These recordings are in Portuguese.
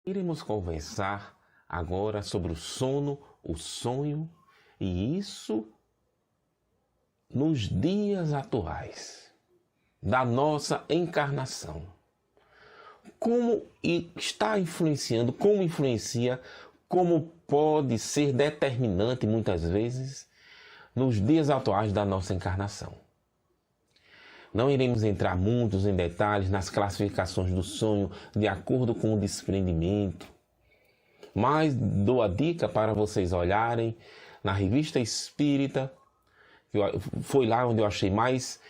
Iremos conversar agora sobre o sono, o sonho e isso nos dias atuais da nossa encarnação. Como está influenciando, como influencia, como pode ser determinante muitas vezes nos dias atuais da nossa encarnação. Não iremos entrar muitos em detalhes nas classificações do sonho de acordo com o desprendimento, mas dou a dica para vocês olharem na Revista Espírita, que foi lá onde eu achei mais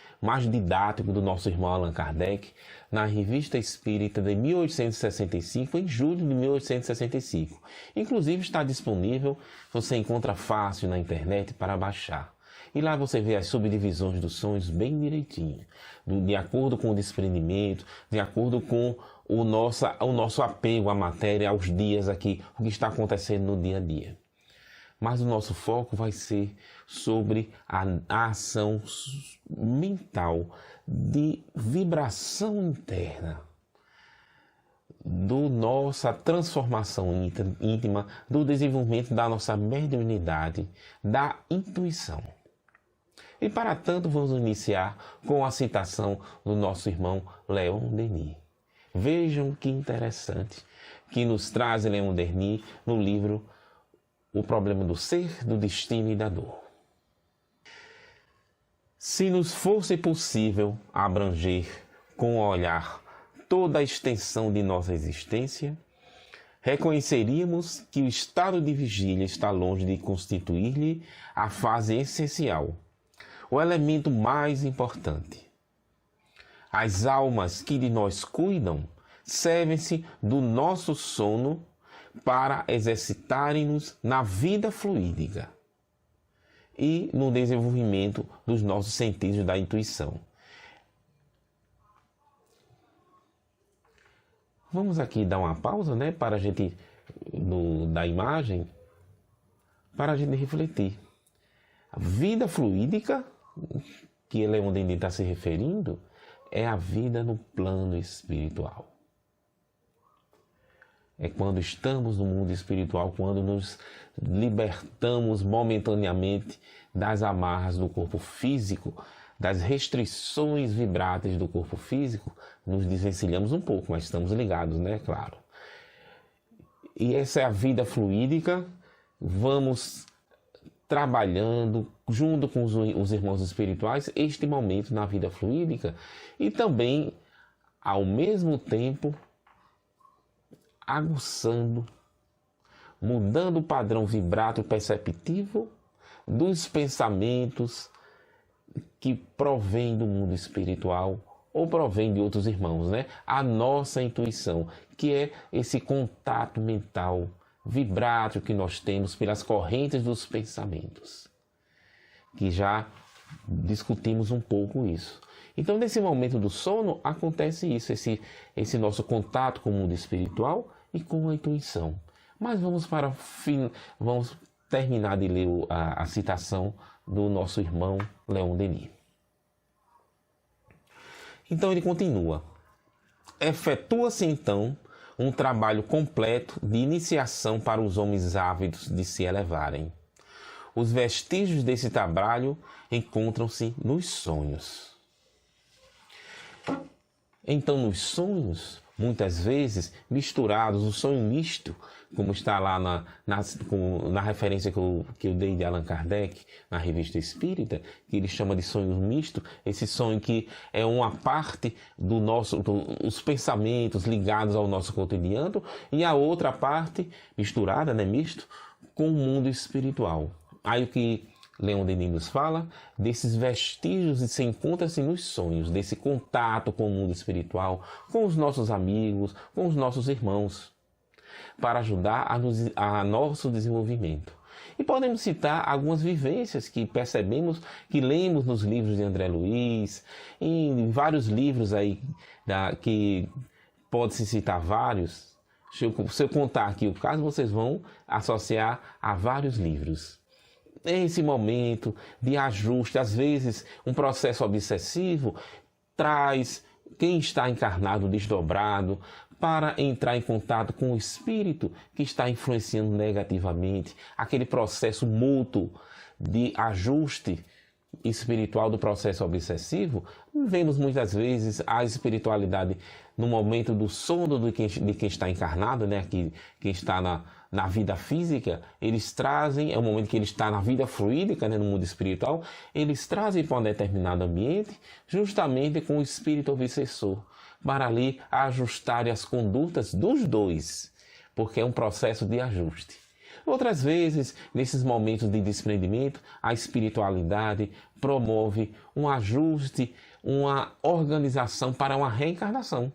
didático do nosso irmão Allan Kardec, na Revista Espírita de 1865, em julho de 1865. Inclusive está disponível, você encontra fácil na internet para baixar. E lá você vê as subdivisões dos sonhos bem direitinho, de acordo com o desprendimento, de acordo com o nosso apego à matéria, aos dias aqui, o que está acontecendo no dia a dia. Mas o nosso foco vai ser sobre a ação mental de vibração interna, do nossa transformação íntima, do desenvolvimento da nossa mediunidade, da intuição. E para tanto vamos iniciar com a citação do nosso irmão Leon Denis. Vejam que interessante que nos traz Leon Denis no livro O Problema do Ser, do Destino e da Dor. Se nos fosse possível abranger com o olhar toda a extensão de nossa existência, reconheceríamos que o estado de vigília está longe de constituir-lhe a fase essencial, o elemento mais importante. As almas que de nós cuidam servem-se do nosso sono para exercitarem-nos na vida fluídica e no desenvolvimento dos nossos sentidos da intuição. Vamos aqui dar uma pausa, para a gente, da imagem, para a gente refletir. A vida fluídica, que Leon Denis está se referindo, é a vida no plano espiritual. É quando estamos no mundo espiritual, quando nos libertamos momentaneamente das amarras do corpo físico, das restrições vibráteis do corpo físico, nos desvencilhamos um pouco, mas estamos ligados, claro. E essa é a vida fluídica, vamos trabalhando junto com os irmãos espirituais este momento na vida fluídica e também, ao mesmo tempo, aguçando, mudando o padrão vibrátil perceptivo dos pensamentos que provém do mundo espiritual ou provém de outros irmãos, A nossa intuição, que é esse contato mental vibrátil que nós temos pelas correntes dos pensamentos, que já discutimos um pouco isso. Então, nesse momento do sono, acontece isso, esse nosso contato com o mundo espiritual e com a intuição. Mas vamos terminar de ler a citação do nosso irmão Leon Denis. Então ele continua. Efetua-se então um trabalho completo de iniciação para os homens ávidos de se elevarem. Os vestígios desse trabalho encontram-se nos sonhos. Então, nos sonhos, muitas vezes misturados, o sonho misto, como está lá na referência que eu dei de Allan Kardec, na Revista Espírita, que ele chama de sonho misto, esse sonho que é uma parte os pensamentos ligados ao nosso cotidiano, e a outra parte misturada, misto, com o mundo espiritual. Aí o que Leon Denis nos fala desses vestígios e se encontra-se nos sonhos, desse contato com o mundo espiritual, com os nossos amigos, com os nossos irmãos, para ajudar a nosso desenvolvimento. E podemos citar algumas vivências que percebemos, que lemos nos livros de André Luiz, em vários livros aí, que pode-se citar vários. Se eu contar aqui o caso, vocês vão associar a vários livros. Esse momento de ajuste, às vezes um processo obsessivo traz quem está encarnado, desdobrado, para entrar em contato com o espírito que está influenciando negativamente, aquele processo mútuo de ajuste espiritual do processo obsessivo. Vemos muitas vezes a espiritualidade no momento do sono de quem está encarnado, né? Quem está na vida física, eles trazem, é o momento que ele está na vida fluídica, né? No mundo espiritual, eles trazem para um determinado ambiente justamente com o espírito obsessor, para ali ajustar as condutas dos dois, porque é um processo de ajuste. Outras vezes, nesses momentos de desprendimento, a espiritualidade promove um ajuste, uma organização para uma reencarnação.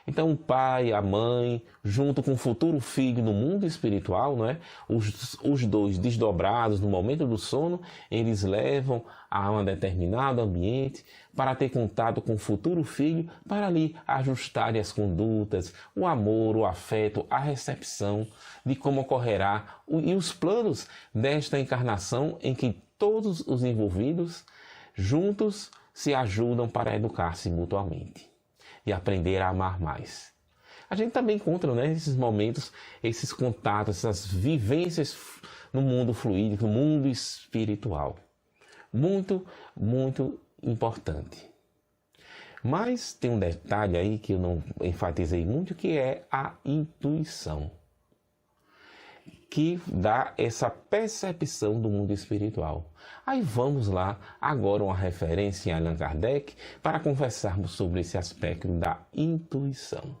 Então o pai, a mãe, junto com o futuro filho no mundo espiritual, não é? Os dois desdobrados no momento do sono, eles levam a um determinado ambiente para ter contato com o futuro filho, para ali ajustarem as condutas, o amor, o afeto, a recepção de como ocorrerá e os planos desta encarnação em que todos os envolvidos juntos se ajudam para educar-se mutuamente e aprender a amar mais. A gente também encontra, né, esses momentos, esses contatos, essas vivências no mundo fluídico, no mundo espiritual. Muito, muito importante. Mas tem um detalhe aí que eu não enfatizei muito, que é a intuição, que dá essa percepção do mundo espiritual. Aí vamos lá, agora uma referência em Allan Kardec, para conversarmos sobre esse aspecto da intuição.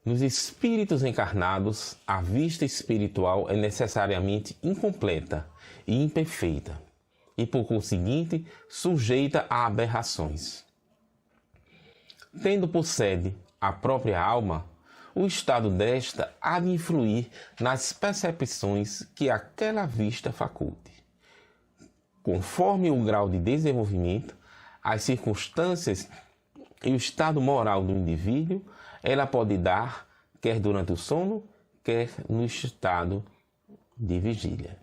Nos espíritos encarnados, a vista espiritual é necessariamente incompleta e imperfeita, e por conseguinte, sujeita a aberrações. Tendo por sede a própria alma, o estado desta há de influir nas percepções que aquela vista faculte. Conforme o grau de desenvolvimento, as circunstâncias e o estado moral do indivíduo, ela pode dar, quer durante o sono, quer no estado de vigília.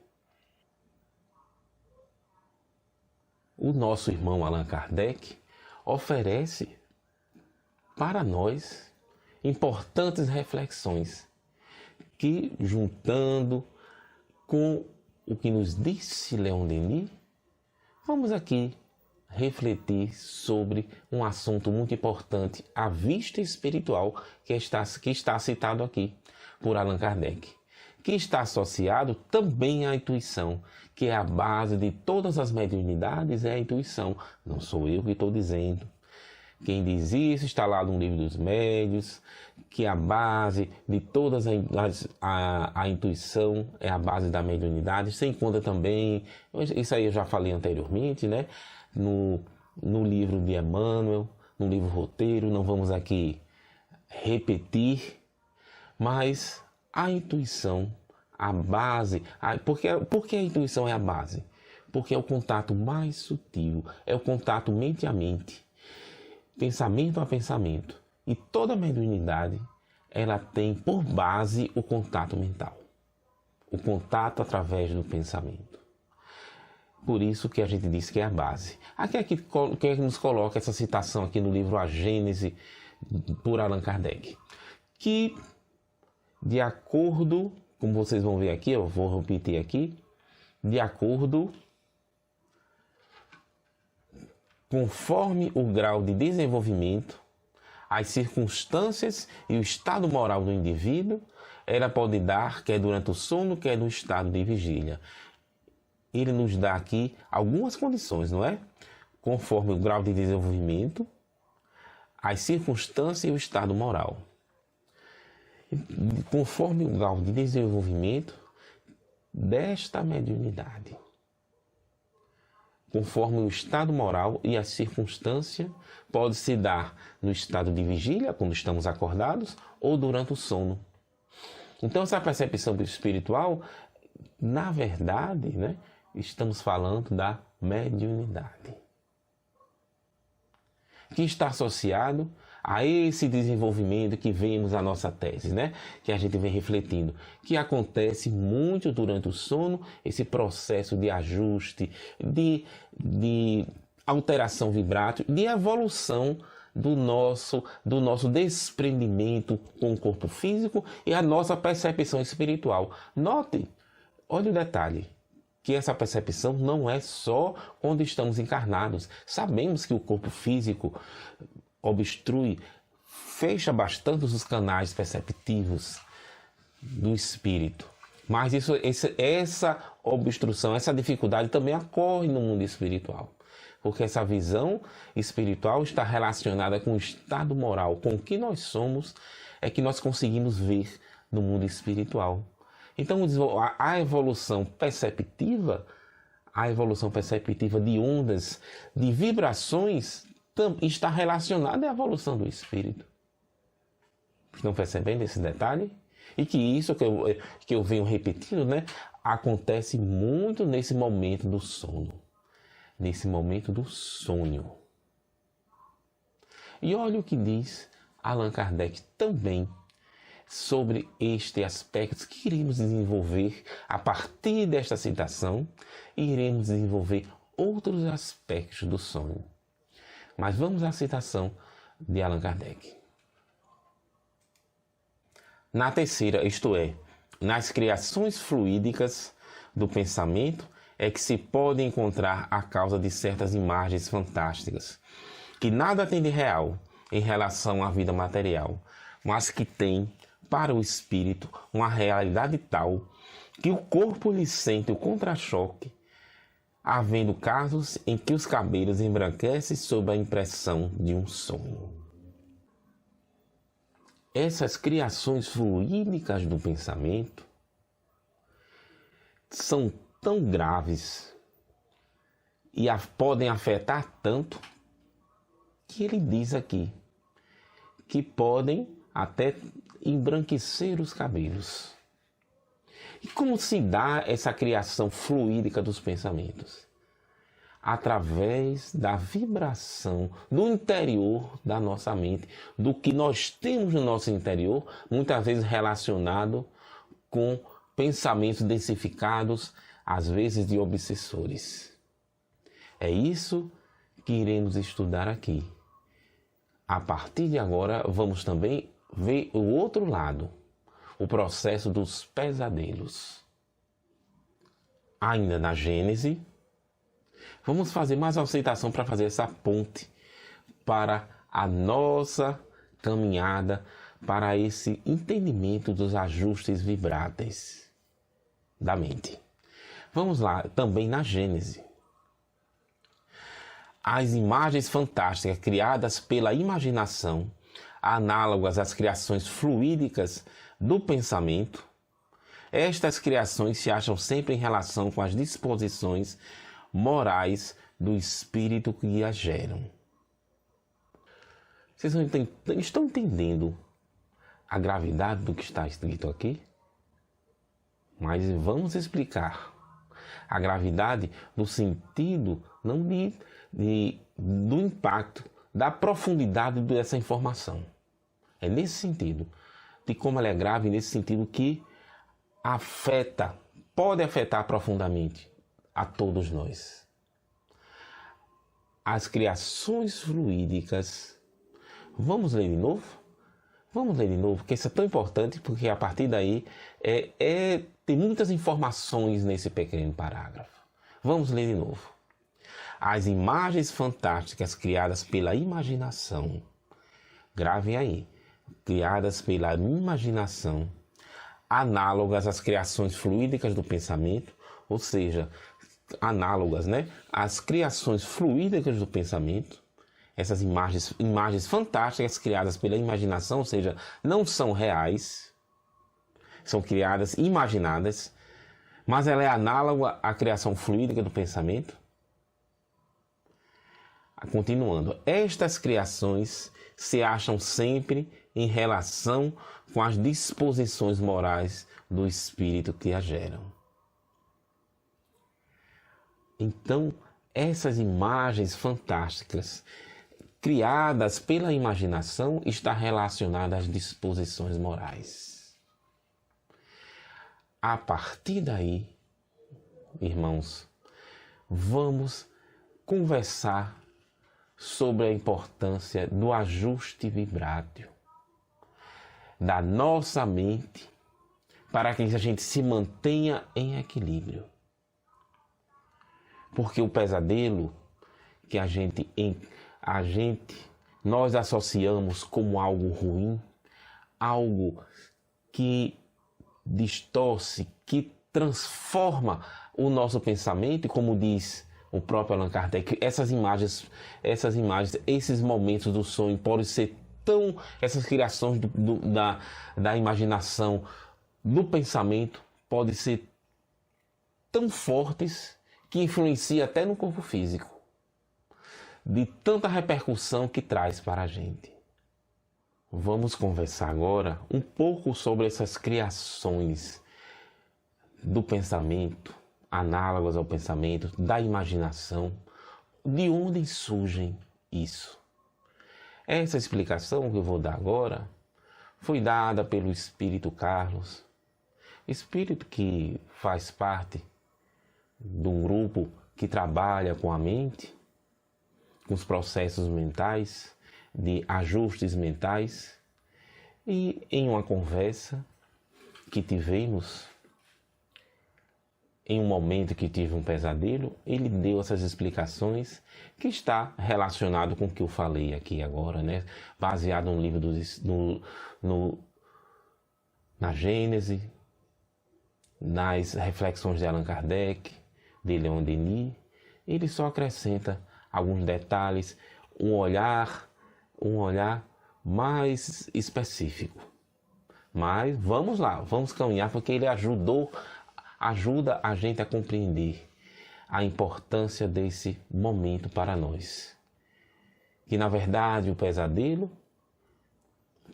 O nosso irmão Allan Kardec oferece para nós importantes reflexões que, juntando com o que nos disse Leon Denis, vamos aqui refletir sobre um assunto muito importante, a vista espiritual que está citado aqui por Allan Kardec, que está associado também à intuição, que é a base de todas as mediunidades, é a intuição. Não sou eu que estou dizendo. Quem diz isso está lá no livro dos médiuns, que a base de todas a intuição é a base da mediunidade. Você encontra também, isso aí eu já falei anteriormente, né? No livro de Emmanuel, no livro Roteiro, não vamos aqui repetir, mas a intuição, a base, por que a intuição é a base? Porque é o contato mais sutil, é o contato mente a mente, pensamento a pensamento. E toda mediunidade, ela tem por base o contato mental. O contato através do pensamento. Por isso que a gente diz que é a base. Aqui nos coloca essa citação aqui no livro A Gênese, por Allan Kardec. Que, de acordo, como vocês vão ver aqui, eu vou repetir aqui, de acordo, conforme o grau de desenvolvimento, as circunstâncias e o estado moral do indivíduo, ela pode dar, quer durante o sono, quer no estado de vigília. Ele nos dá aqui algumas condições, não é? Conforme o grau de desenvolvimento, as circunstâncias e o estado moral. Conforme o grau de desenvolvimento desta mediunidade. Conforme o estado moral e a circunstância, pode se dar no estado de vigília, quando estamos acordados, ou durante o sono. Então, essa percepção espiritual, na verdade, né, estamos falando da mediunidade, que está associado a esse desenvolvimento que vemos na nossa tese, né? Que a gente vem refletindo, que acontece muito durante o sono, esse processo de ajuste, de alteração vibrátil, de evolução do nosso desprendimento com o corpo físico e a nossa percepção espiritual. Note, olha o detalhe, que essa percepção não é só quando estamos encarnados. Sabemos que o corpo físico obstrui, fecha bastante os canais perceptivos do espírito. Mas essa obstrução, essa dificuldade também ocorre no mundo espiritual. Porque essa visão espiritual está relacionada com o estado moral, com o que nós somos, é que nós conseguimos ver no mundo espiritual. Então, a evolução perceptiva de ondas, de vibrações, está relacionada à evolução do espírito. Estão percebendo esse detalhe? E que isso que eu venho repetindo, né, acontece muito nesse momento do sono. Nesse momento do sonho. E olha o que diz Allan Kardec também sobre este aspecto que iremos desenvolver a partir desta citação e iremos desenvolver outros aspectos do sonho. Mas vamos à citação de Allan Kardec. Na terceira, isto é, nas criações fluídicas do pensamento, é que se pode encontrar a causa de certas imagens fantásticas, que nada tem de real em relação à vida material, mas que tem, para o espírito, uma realidade tal que o corpo lhe sente o contra-choque, havendo casos em que os cabelos embranquecem sob a impressão de um sonho. Essas criações fluídicas do pensamento são tão graves e podem afetar tanto que ele diz aqui que podem até embranquecer os cabelos. E como se dá essa criação fluídica dos pensamentos? Através da vibração do interior da nossa mente, do que nós temos no nosso interior, muitas vezes relacionado com pensamentos densificados, às vezes de obsessores. É isso que iremos estudar aqui. A partir de agora, vamos também ver o outro lado, o processo dos pesadelos. Ainda na Gênese, vamos fazer mais uma citação para fazer essa ponte para a nossa caminhada, para esse entendimento dos ajustes vibráteis da mente. Vamos lá, também na Gênese. As imagens fantásticas criadas pela imaginação, análogas às criações fluídicas do pensamento, estas criações se acham sempre em relação com as disposições morais do espírito que as geram. Vocês estão entendendo a gravidade do que está escrito aqui? Mas vamos explicar. A gravidade no sentido não do impacto, da profundidade dessa informação. É nesse sentido, de como ela é grave, nesse sentido que pode afetar profundamente a todos nós. As criações fluídicas. Vamos ler de novo? Vamos ler de novo, porque isso é tão importante, porque a partir daí tem muitas informações nesse pequeno parágrafo. Vamos ler de novo. As imagens fantásticas criadas pela imaginação, gravem aí, criadas pela imaginação, análogas às criações fluídicas do pensamento, ou seja, análogas, né, às criações fluídicas do pensamento, essas imagens fantásticas criadas pela imaginação, ou seja, não são reais, são criadas, imaginadas, mas ela é análoga à criação fluídica do pensamento. Continuando, estas criações se acham sempre em relação com as disposições morais do espírito que as geram. Então, essas imagens fantásticas criadas pela imaginação está relacionada às disposições morais. A partir daí, irmãos, vamos conversar sobre a importância do ajuste vibrátil da nossa mente para que a gente se mantenha em equilíbrio. Porque o pesadelo que nós associamos como algo ruim, algo que distorce, que transforma o nosso pensamento, e como diz o próprio Allan Kardec, essas imagens, esses momentos do sonho podem ser essas criações da imaginação, do pensamento, podem ser tão fortes que influenciam até no corpo físico, de tanta repercussão que traz para a gente. Vamos conversar agora um pouco sobre essas criações do pensamento, análogas ao pensamento, da imaginação, de onde surgem isso. Essa explicação que eu vou dar agora foi dada pelo Espírito Carlos, espírito que faz parte de um grupo que trabalha com a mente, com os processos mentais, de ajustes mentais, e em uma conversa que tivemos, em um momento que tive um pesadelo, ele deu essas explicações que está relacionado com o que eu falei aqui agora, né? Baseado no livro na Gênese, nas reflexões de Allan Kardec, de Leon Denis. Ele só acrescenta alguns detalhes, um olhar mais específico. Mas vamos lá, vamos caminhar, porque ele ajuda a gente a compreender a importância desse momento para nós. Que na verdade o pesadelo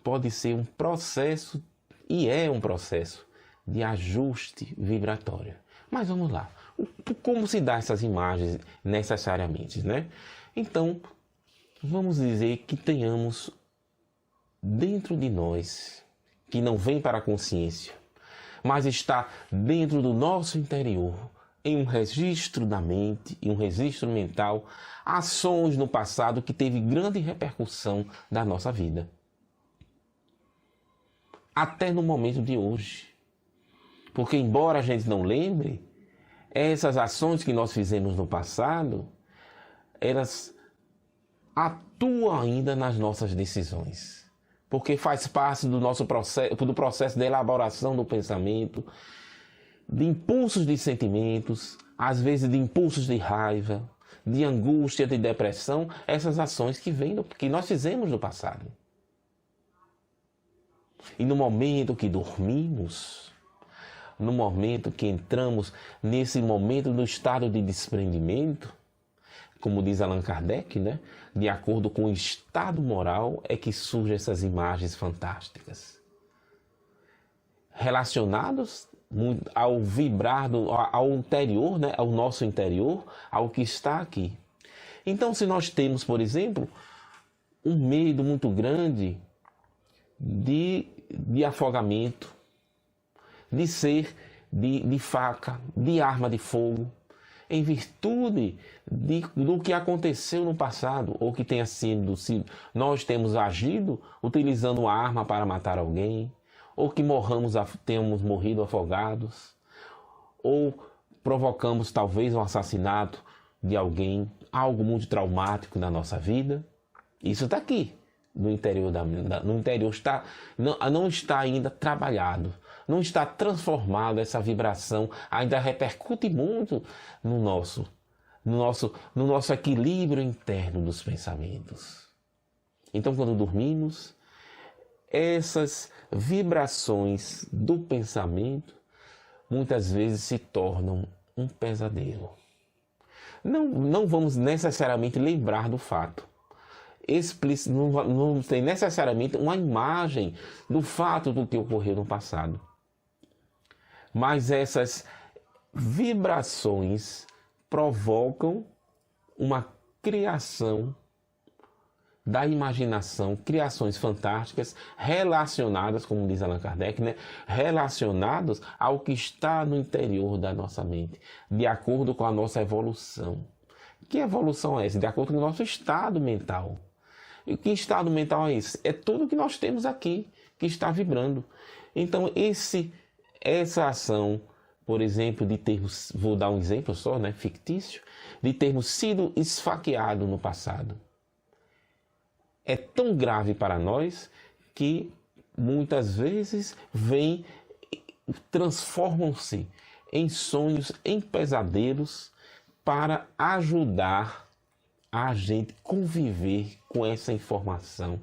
pode ser um processo, e é um processo, de ajuste vibratório. Mas vamos lá, como se dá essas imagens necessariamente, né? Então, vamos dizer que tenhamos dentro de nós, que não vem para a consciência, mas está dentro do nosso interior, em um registro da mente, em um registro mental, ações no passado que teve grande repercussão na nossa vida. Até no momento de hoje. Porque embora a gente não lembre, essas ações que nós fizemos no passado, elas atuam ainda nas nossas decisões. Porque faz parte do nosso processo de elaboração do pensamento, de impulsos de sentimentos, às vezes de impulsos de raiva, de angústia, de depressão, essas ações que nós fizemos no passado. E no momento que dormimos, no momento que entramos nesse momento do estado de desprendimento, como diz Allan Kardec, né? De acordo com o estado moral é que surgem essas imagens fantásticas. Relacionados ao vibrar, ao interior, né? Ao nosso interior, ao que está aqui. Então, se nós temos, por exemplo, um medo muito grande de afogamento, de faca, de arma de fogo, em virtude do que aconteceu no passado, ou que tenha sido, se nós temos agido utilizando uma arma para matar alguém, ou que tenhamos morrido afogados, ou provocamos talvez um assassinato de alguém, algo muito traumático na nossa vida. Isso está aqui, no interior não está ainda trabalhado. Não está transformado, essa vibração ainda repercute muito no nosso equilíbrio interno dos pensamentos. Então, quando dormimos, essas vibrações do pensamento muitas vezes se tornam um pesadelo. Não vamos necessariamente lembrar do fato. Não tem necessariamente uma imagem do fato do que ocorreu no passado. Mas essas vibrações provocam uma criação da imaginação, criações fantásticas relacionadas, como diz Allan Kardec, né? Relacionadas ao que está no interior da nossa mente, de acordo com a nossa evolução. Que evolução é essa? De acordo com o nosso estado mental. E que estado mental é esse? É tudo que nós temos aqui, que está vibrando. Então, essa ação, por exemplo, de termos, vou dar um exemplo só, né, fictício, de termos sido esfaqueados no passado, é tão grave para nós que muitas vezes transformam-se em sonhos, em pesadelos, para ajudar a gente conviver com essa informação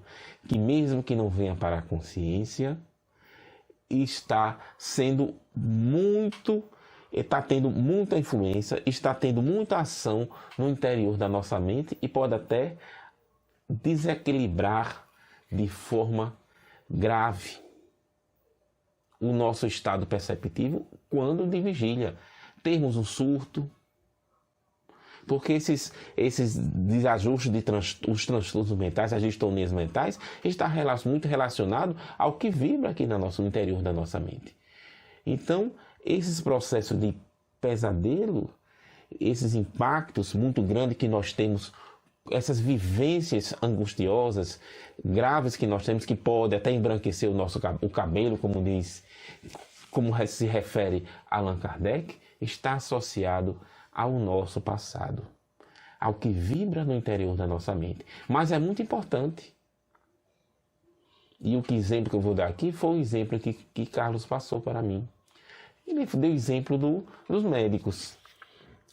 que, mesmo que não venha para a consciência, está sendo está tendo muita influência, está tendo muita ação no interior da nossa mente e pode até desequilibrar de forma grave o nosso estado perceptivo quando de vigília. Termos um surto, porque esses desajustes, os transtornos mentais, as distonias mentais, está muito relacionado ao que vibra aqui no interior da nossa mente. Então, esses processos de pesadelo, esses impactos muito grandes que nós temos, essas vivências angustiosas, graves que nós temos, que pode até embranquecer o cabelo, como se refere Allan Kardec, está associado ao nosso passado, ao que vibra no interior da nossa mente. Mas é muito importante. E o exemplo que eu vou dar aqui foi o exemplo que Carlos passou para mim. Ele deu exemplo dos médicos.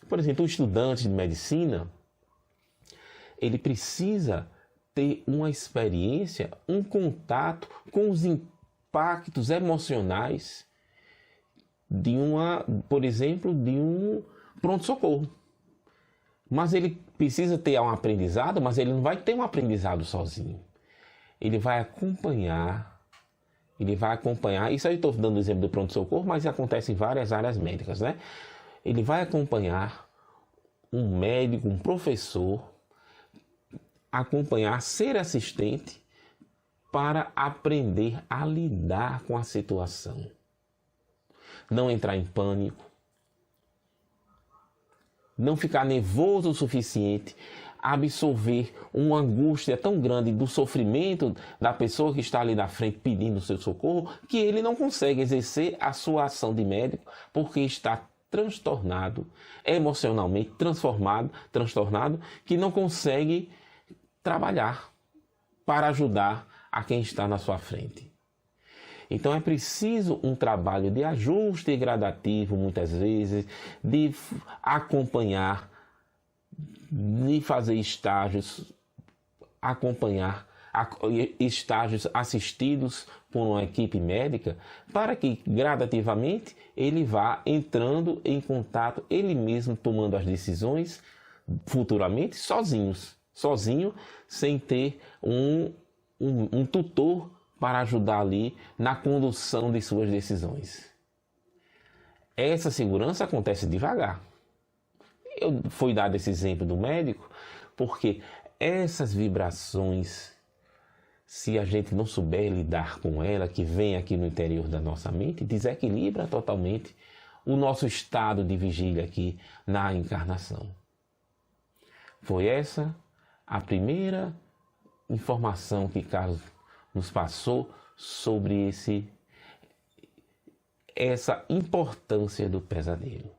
Por exemplo, o estudante de medicina, ele precisa ter uma experiência, um contato com os impactos emocionais por exemplo, de um pronto-socorro. Mas ele precisa ter um aprendizado, mas ele não vai ter um aprendizado sozinho. Ele vai acompanhar, isso aí estou dando o exemplo do pronto-socorro, mas acontece em várias áreas médicas, né? Ele vai acompanhar um médico, um professor, ser assistente para aprender a lidar com a situação. Não entrar em pânico, não ficar nervoso o suficiente, absorver uma angústia tão grande do sofrimento da pessoa que está ali na frente pedindo o seu socorro, que ele não consegue exercer a sua ação de médico porque está transtornado, emocionalmente transtornado, que não consegue trabalhar para ajudar a quem está na sua frente. Então é preciso um trabalho de ajuste gradativo, muitas vezes, de acompanhar, de fazer estágios assistidos por uma equipe médica, para que gradativamente ele vá entrando em contato, ele mesmo tomando as decisões futuramente sozinho, sem ter um tutor para ajudar ali na condução de suas decisões. Essa segurança acontece devagar. Foi dado esse exemplo do médico, porque essas vibrações, se a gente não souber lidar com ela, que vem aqui no interior da nossa mente, desequilibra totalmente o nosso estado de vigília aqui na encarnação. Foi essa a primeira informação que Carlos nos passou sobre essa importância do pesadelo.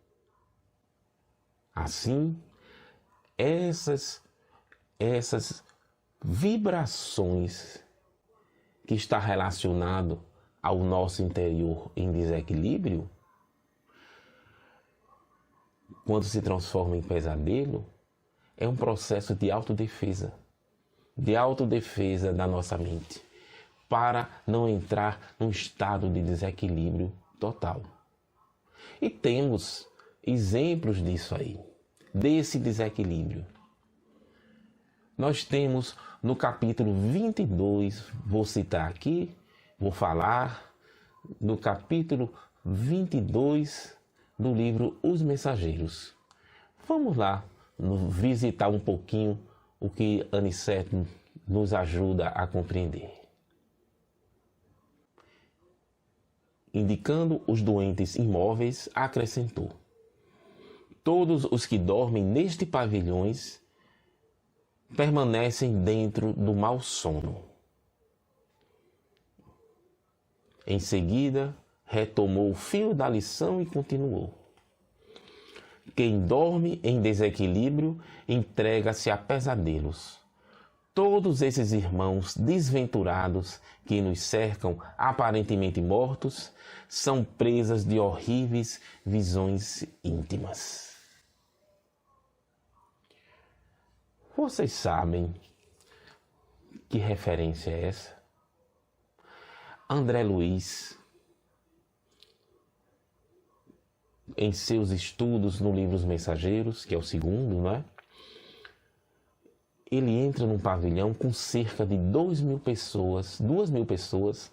Assim, essas vibrações que está relacionado ao nosso interior em desequilíbrio, quando se transforma em pesadelo, é um processo de autodefesa da nossa mente, para não entrar num estado de desequilíbrio total. E temos exemplos disso aí, desse desequilíbrio. Nós temos no capítulo 22, vou citar aqui, vou falar no capítulo 22 do livro Os Mensageiros. Vamos lá visitar um pouquinho o que Aniceto nos ajuda a compreender. Indicando os doentes imóveis, acrescentou: todos os que dormem neste pavilhões permanecem dentro do mau sono. Em seguida, retomou o fio da lição e continuou. Quem dorme em desequilíbrio entrega-se a pesadelos. Todos esses irmãos desventurados que nos cercam, aparentemente mortos, são presas de horríveis visões íntimas. Vocês sabem que referência é essa? André Luiz, em seus estudos no livro Os Mensageiros, que é o segundo, não é? Ele entra num pavilhão com cerca de 2.000 pessoas,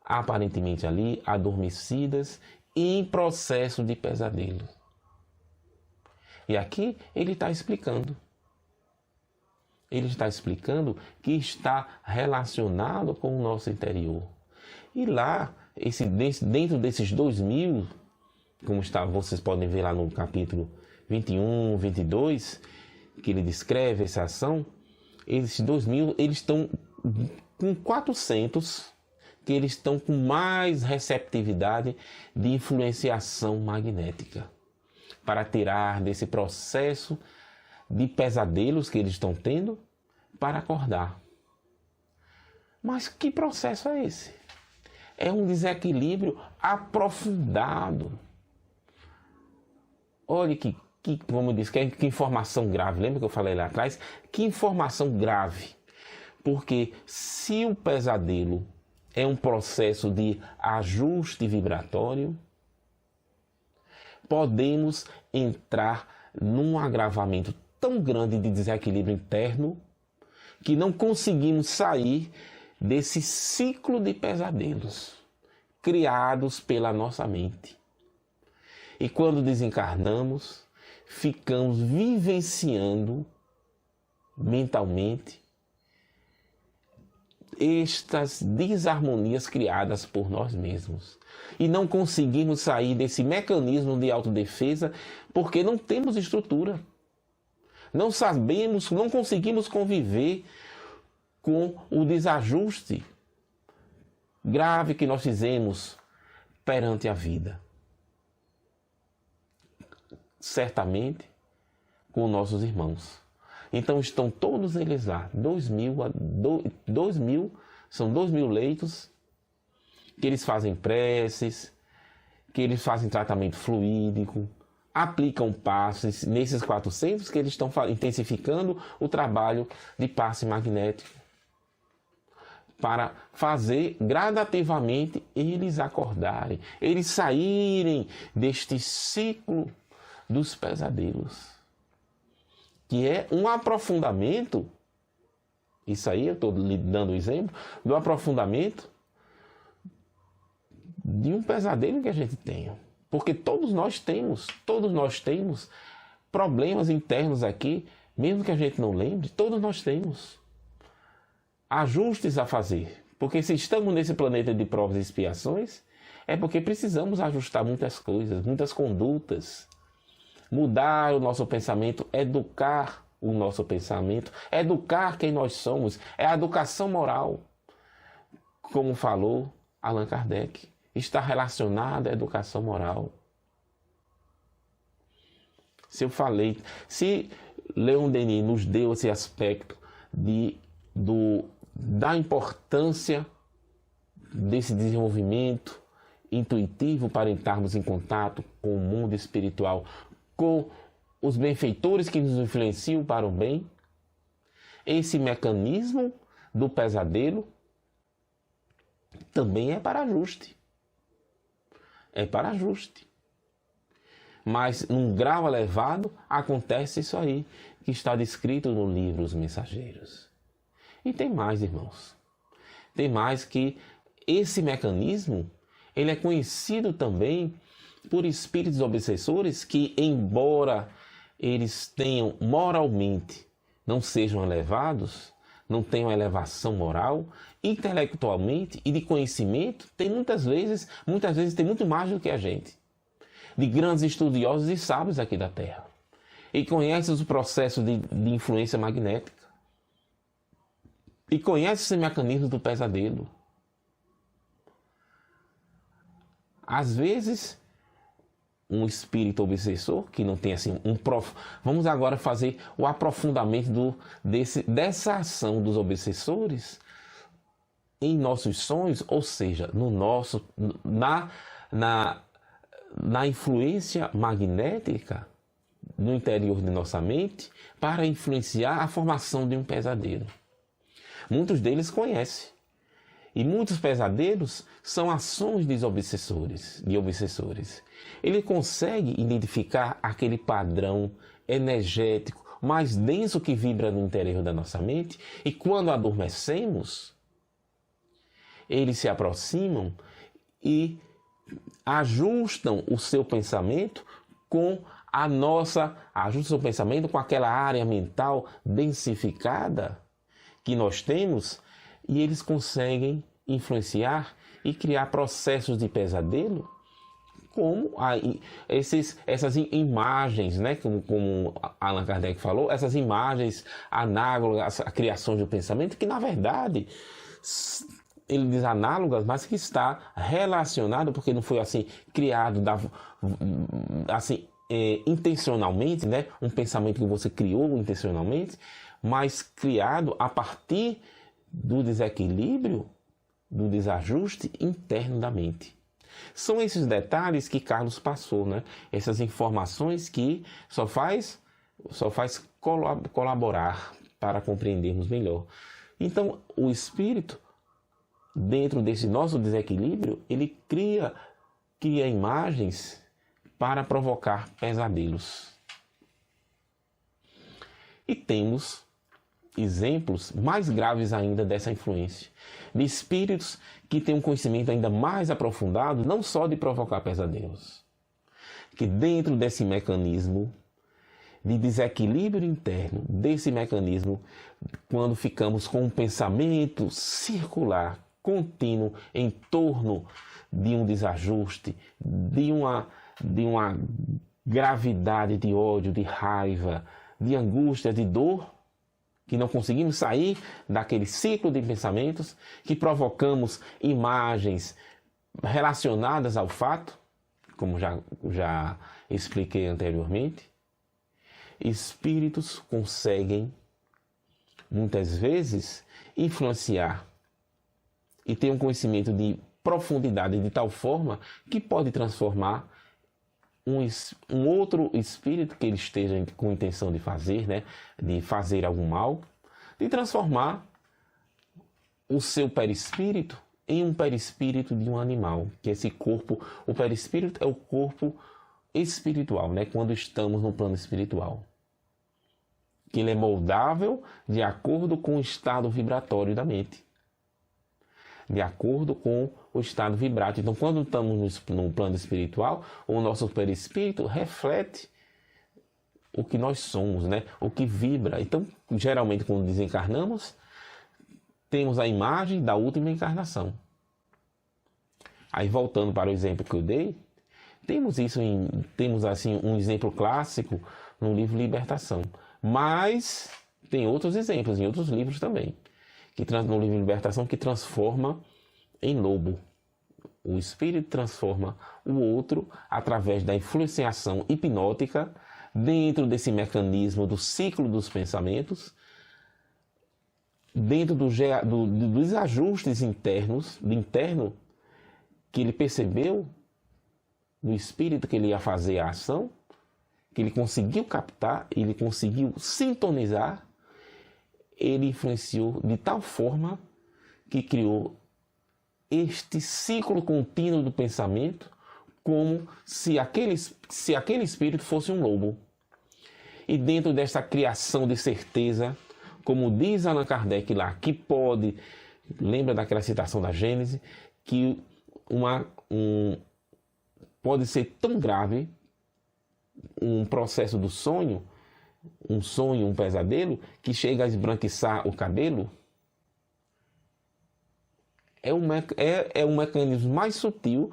aparentemente ali, adormecidas e em processo de pesadelo. E aqui ele está explicando. Ele está explicando que está relacionado com o nosso interior. E lá, dentro desses 2.000, como vocês podem ver lá no capítulo 21, 22, que ele descreve essa ação, esses 2.000, eles estão com 400, que eles estão com mais receptividade de influenciação magnética, para tirar desse processo de pesadelos que eles estão tendo para acordar. Mas que processo é esse? É um desequilíbrio aprofundado. Olha como eu disse, que informação grave. Lembra que eu falei lá atrás? Que informação grave. Porque se o pesadelo é um processo de ajuste vibratório, podemos entrar num agravamento tão grande de desequilíbrio interno que não conseguimos sair desse ciclo de pesadelos criados pela nossa mente. E quando desencarnamos, ficamos vivenciando mentalmente estas desarmonias criadas por nós mesmos. E não conseguimos sair desse mecanismo de autodefesa porque não temos estrutura. Não sabemos, não conseguimos conviver com o desajuste grave que nós fizemos perante a vida. Certamente com nossos irmãos. Então estão todos eles lá, 2.000, são 2.000 leitos, que eles fazem preces, que eles fazem tratamento fluídico, aplicam passes nesses 400 que eles estão intensificando o trabalho de passe magnético para fazer gradativamente eles acordarem, eles saírem deste ciclo dos pesadelos, que é um aprofundamento. Isso aí eu estou lhe dando o exemplo do aprofundamento de um pesadelo que a gente tenha. Porque todos nós temos problemas internos aqui, mesmo que a gente não lembre, todos nós temos ajustes a fazer. Porque se estamos nesse planeta de provas e expiações, é porque precisamos ajustar muitas coisas, muitas condutas, mudar o nosso pensamento, educar o nosso pensamento, educar quem nós somos, é a educação moral. Como falou Allan Kardec, está relacionada à educação moral. Se Leon Denis nos deu esse aspecto da importância desse desenvolvimento intuitivo para entrarmos em contato com o mundo espiritual, com os benfeitores que nos influenciam para o bem, esse mecanismo do pesadelo também é para ajuste. É para ajuste. Mas num grau elevado acontece isso aí, que está descrito no livro Os Mensageiros. E tem mais, irmãos. Tem mais, que esse mecanismo, ele é conhecido também por espíritos obsessores que, embora eles tenham moralmente, não sejam elevados, não tenham elevação moral, intelectualmente e de conhecimento, tem muitas vezes tem muito mais do que a gente. de grandes estudiosos e sábios aqui da Terra. E conhece os processos de influência magnética. E conhece esse mecanismo do pesadelo. Às vezes, um espírito obsessor, que não tem assim Vamos agora fazer o aprofundamento dessa ação dos obsessores em nossos sonhos, ou seja, na influência magnética no interior de nossa mente para influenciar a formação de um pesadelo. Muitos deles conhecem. E muitos pesadelos são ações de obsessores. Ele consegue identificar aquele padrão energético mais denso que vibra no interior da nossa mente, e quando adormecemos, eles se aproximam e ajustam o seu pensamento com aquela área mental densificada que nós temos, e eles conseguem influenciar e criar processos de pesadelo, como essas imagens, né? Como Allan Kardec falou, essas imagens análogas à criação do pensamento, que na verdade ele diz análogas, mas que está relacionado, porque não foi assim criado intencionalmente, né? Um pensamento que você criou intencionalmente, mas criado a partir do desequilíbrio, do desajuste interno da mente. São esses detalhes que Carlos passou, né? Essas informações que só faz colaborar para compreendermos melhor. Então, o espírito, dentro desse nosso desequilíbrio, ele cria imagens para provocar pesadelos. E temos exemplos mais graves ainda dessa influência, de espíritos que têm um conhecimento ainda mais aprofundado, não só de provocar pesadelos, que dentro desse mecanismo de desequilíbrio interno, desse mecanismo, quando ficamos com um pensamento circular, contínuo, em torno de um desajuste, de uma gravidade de ódio, de raiva, de angústia, de dor, que não conseguimos sair daquele ciclo de pensamentos, que provocamos imagens relacionadas ao fato, como já expliquei anteriormente. Espíritos conseguem, muitas vezes, influenciar e ter um conhecimento de profundidade de tal forma que pode transformar um outro espírito que ele esteja com intenção de fazer, né, de fazer algum mal, de transformar o seu perispírito em um perispírito de um animal, que esse corpo, o perispírito é o corpo espiritual, né, quando estamos no plano espiritual, que ele é moldável de acordo com o estado vibratório da mente, de acordo com o estado vibrato. Então, quando estamos no plano espiritual, o nosso perispírito reflete o que nós somos, né? O que vibra. Então, geralmente, quando desencarnamos, temos a imagem da última encarnação. Aí, voltando para o exemplo que eu dei, temos assim um exemplo clássico no livro Libertação. Mas tem outros exemplos em outros livros também, no livro Libertação, que transforma em lobo. O espírito transforma o outro através da influenciação hipnótica dentro desse mecanismo do ciclo dos pensamentos, dentro dos ajustes interno que ele percebeu no espírito que ele ia fazer a ação, que ele conseguiu captar, ele conseguiu sintonizar. Ele influenciou de tal forma que criou este ciclo contínuo do pensamento, como se aquele espírito fosse um lobo. E dentro dessa criação de certeza, como diz Allan Kardec lá, que pode, lembra daquela citação da Gênese, que pode ser tão grave um processo do sonho, um pesadelo, que chega a esbranquiçar o cabelo. É um mecanismo mais sutil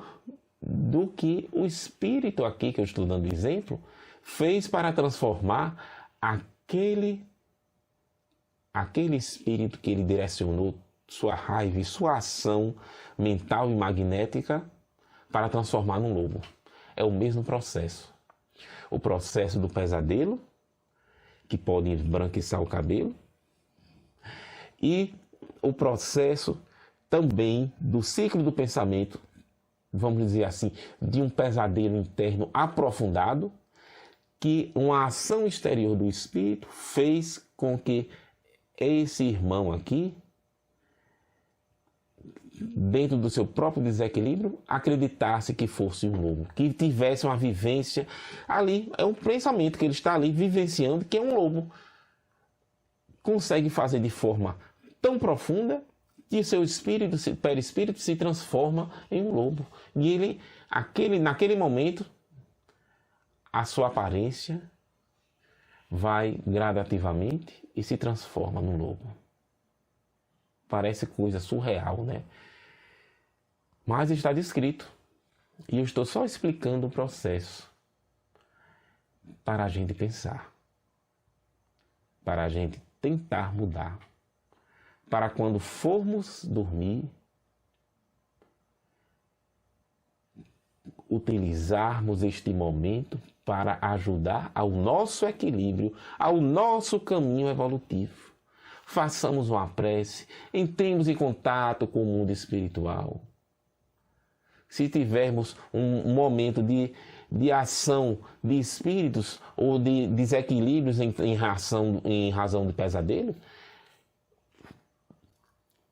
do que o Espírito aqui, que eu estou dando exemplo, fez para transformar aquele espírito que ele direcionou sua raiva e sua ação mental e magnética para transformar num lobo. É o mesmo processo. O processo do pesadelo, que pode embranquiçar o cabelo, e o processo também do ciclo do pensamento, vamos dizer assim, de um pesadelo interno aprofundado, que uma ação exterior do espírito fez com que esse irmão aqui, dentro do seu próprio desequilíbrio, acreditasse que fosse um lobo, que tivesse uma vivência ali, é um pensamento que ele está ali vivenciando, que é um lobo. Consegue fazer de forma tão profunda que seu espírito, seu perispírito se transforma em um lobo. E ele, naquele momento, a sua aparência vai gradativamente e se transforma num lobo. Parece coisa surreal, né? Mas está descrito. E eu estou só explicando o processo para a gente pensar. Para a gente tentar mudar. Para quando formos dormir, utilizarmos este momento para ajudar ao nosso equilíbrio, ao nosso caminho evolutivo. Façamos uma prece, entremos em contato com o mundo espiritual. Se tivermos um momento de ação de espíritos ou de desequilíbrios em razão de pesadelo,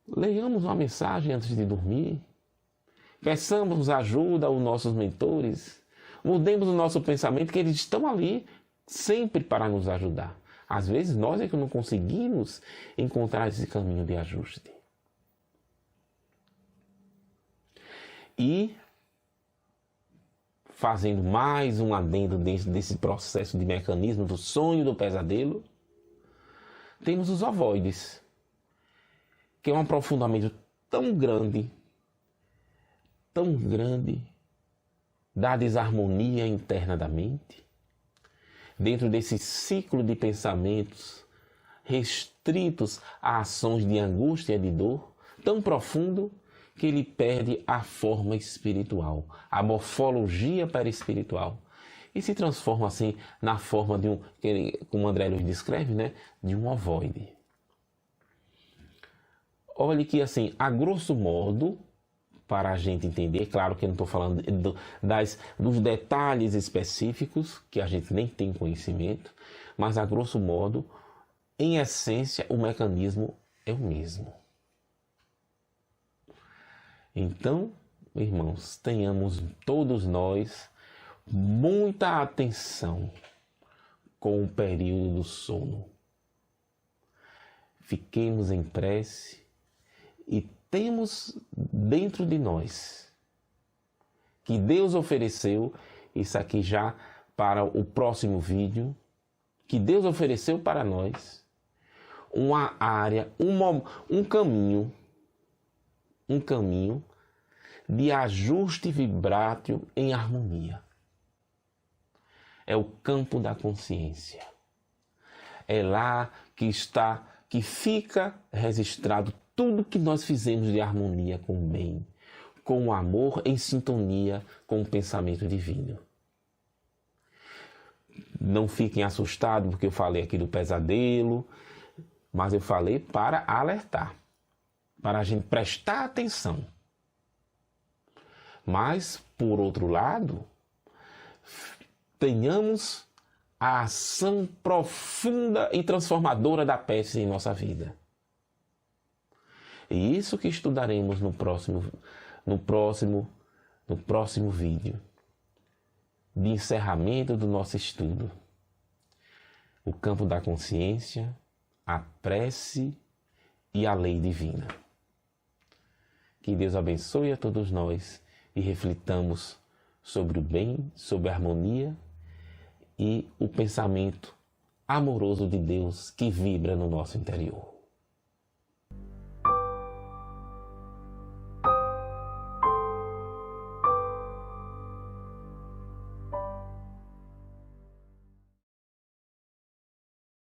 leiamos uma mensagem antes de dormir. Peçamos ajuda aos nossos mentores. Mudemos o nosso pensamento, que eles estão ali sempre para nos ajudar. Às vezes nós é que não conseguimos encontrar esse caminho de ajuste. E, fazendo mais um adendo dentro desse processo de mecanismo do sonho do pesadelo, temos os ovoides, que é um aprofundamento tão grande da desarmonia interna da mente, dentro desse ciclo de pensamentos restritos a ações de angústia e de dor, tão profundo que ele perde a forma espiritual, a morfologia perispiritual, e se transforma assim na forma de como André Luiz descreve, né, de um ovoide. Olhe que assim, a grosso modo, para a gente entender, claro que eu não estou falando dos detalhes específicos, que a gente nem tem conhecimento, mas a grosso modo, em essência, o mecanismo é o mesmo. Então, irmãos, tenhamos todos nós muita atenção com o período do sono. Fiquemos em prece e temos dentro de nós que Deus ofereceu, isso aqui já para o próximo vídeo, que Deus ofereceu para nós uma área, um caminho de ajuste vibrátil em harmonia. É o campo da consciência. É lá que fica registrado tudo que nós fizemos de harmonia com o bem, com o amor em sintonia com o pensamento divino. Não fiquem assustados porque eu falei aqui do pesadelo, mas eu falei para alertar, para a gente prestar atenção. Mas, por outro lado, tenhamos a ação profunda e transformadora da prece em nossa vida. E isso que estudaremos no próximo vídeo de encerramento do nosso estudo. O campo da consciência, a prece e a lei divina. Que Deus abençoe a todos nós e reflitamos sobre o bem, sobre a harmonia e o pensamento amoroso de Deus que vibra no nosso interior.